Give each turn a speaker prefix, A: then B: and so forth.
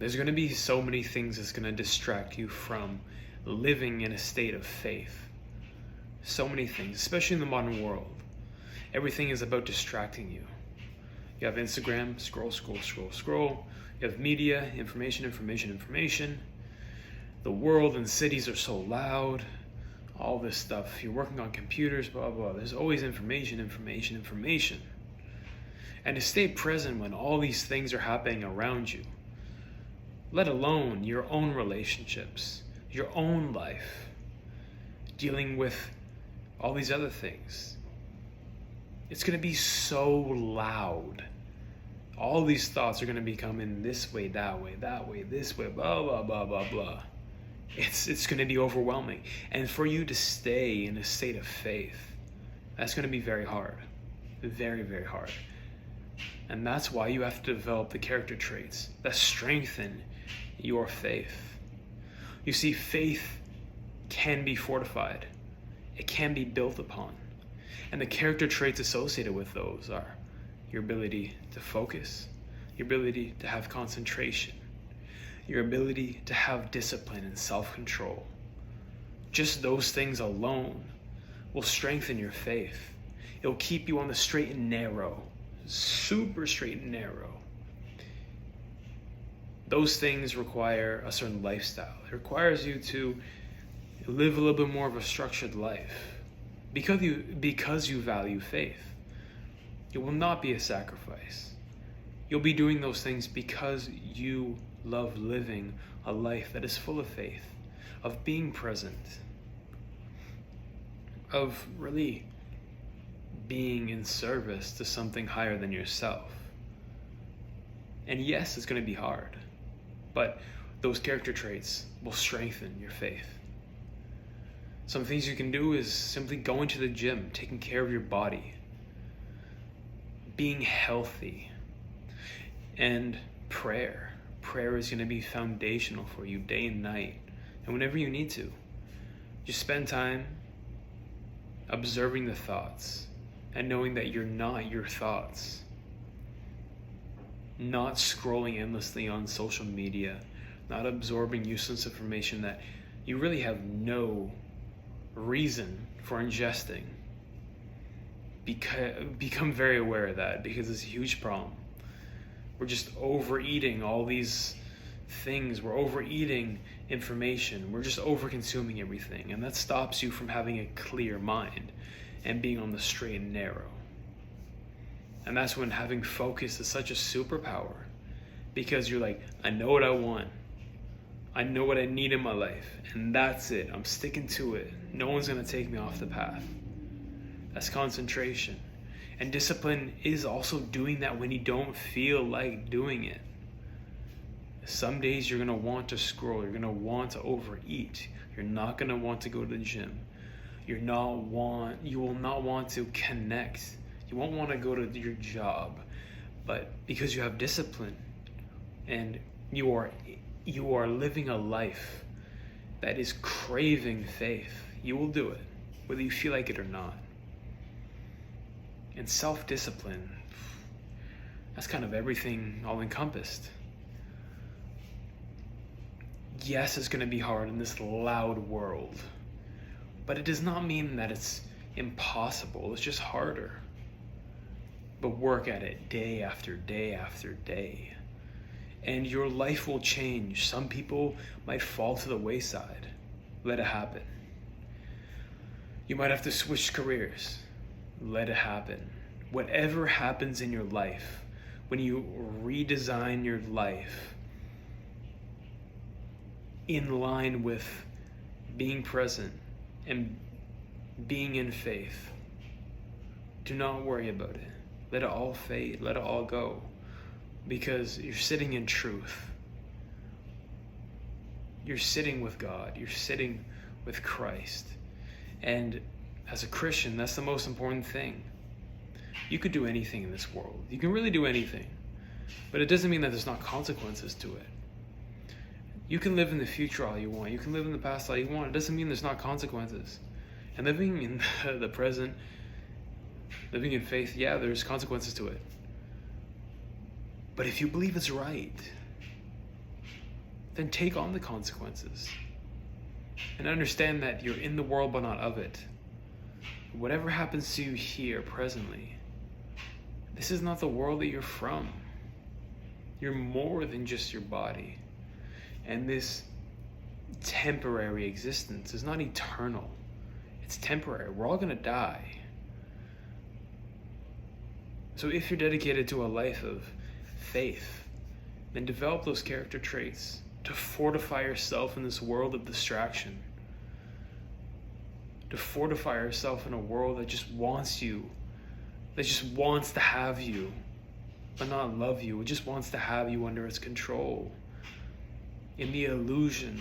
A: There's going to be so many things that's going to distract you from living in a state of faith. So many things, especially in the modern world. Everything is about distracting you. You have Instagram, scroll, scroll, scroll, scroll. You have media, information, information, information. The world and cities are so loud. All this stuff. You're working on computers, blah, blah. There's always information, information, information. And to stay present when all these things are happening around you, let alone your own relationships, your own life, dealing with all these other things. It's going to be so loud. All these thoughts are going to be coming this way, that way, this way, blah, blah, blah, blah, blah. It's going to be overwhelming. And for you to stay in a state of faith, that's going to be very hard. Very, very hard. And that's why you have to develop the character traits that strengthen your faith. You see, faith can be fortified. It can be built upon. And the character traits associated with those are your ability to focus, your ability to have concentration, your ability to have discipline and self-control. Just those things alone will strengthen your faith. It'll keep you on the straight and narrow, super straight and narrow. Those things require a certain lifestyle. It requires you to live a little bit more of a structured life because you value faith. It will not be a sacrifice. You'll be doing those things because you love living a life that is full of faith, of being present, of really being in service to something higher than yourself. And yes, it's going to be hard, but those character traits will strengthen your faith. Some things you can do is simply going to the gym, taking care of your body, being healthy, and prayer. Prayer is going to be foundational for you day and night, and whenever you need to. Just spend time observing the thoughts and knowing that you're not your thoughts. Not scrolling endlessly on social media, not absorbing useless information that you really have no reason for ingesting. Become very aware of that, because it's a huge problem. We're just overeating all these things. We're overeating information. We're just over-consuming everything, and that stops you from having a clear mind and being on the straight and narrow. And that's when having focus is such a superpower, because you're like, I know what I want. I know what I need in my life, and that's it. I'm sticking to it. No one's going to take me off the path. That's concentration. And discipline is also doing that when you don't feel like doing it. Some days you're going to want to scroll. You're going to want to overeat. You're not going to want to go to the gym. You will not want to connect. You won't want to go to your job. But because you have discipline and you are living a life that is craving faith, you will do it, whether you feel like it or not. And self-discipline, that's kind of everything all encompassed. Yes, it's going to be hard in this loud world, but it does not mean that it's impossible. It's just harder. But work at it day after day after day, and your life will change. Some people might fall to the wayside. Let it happen. You might have to switch careers. Let it happen. Whatever happens in your life, when you redesign your life in line with being present and being in faith, do not worry about it. Let it all fade. Let it all go. Because you're sitting in truth. You're sitting with God. You're sitting with Christ. And as a Christian, that's the most important thing. You could do anything in this world. You can really do anything. But it doesn't mean that there's not consequences to it. You can live in the future all you want. You can live in the past all you want. It doesn't mean there's not consequences. And living in the present, living in faith, yeah, there's consequences to it. But if you believe it's right, then take on the consequences. And understand that you're in the world but not of it. Whatever happens to you here presently, this is not the world that you're from. You're more than just your body. And this temporary existence is not eternal. It's temporary. We're all going to die. So if you're dedicated to a life of faith, then develop those character traits to fortify yourself in this world of distraction. To fortify yourself in a world that just wants you, that just wants to have you, but not love you. It just wants to have you under its control, in the illusion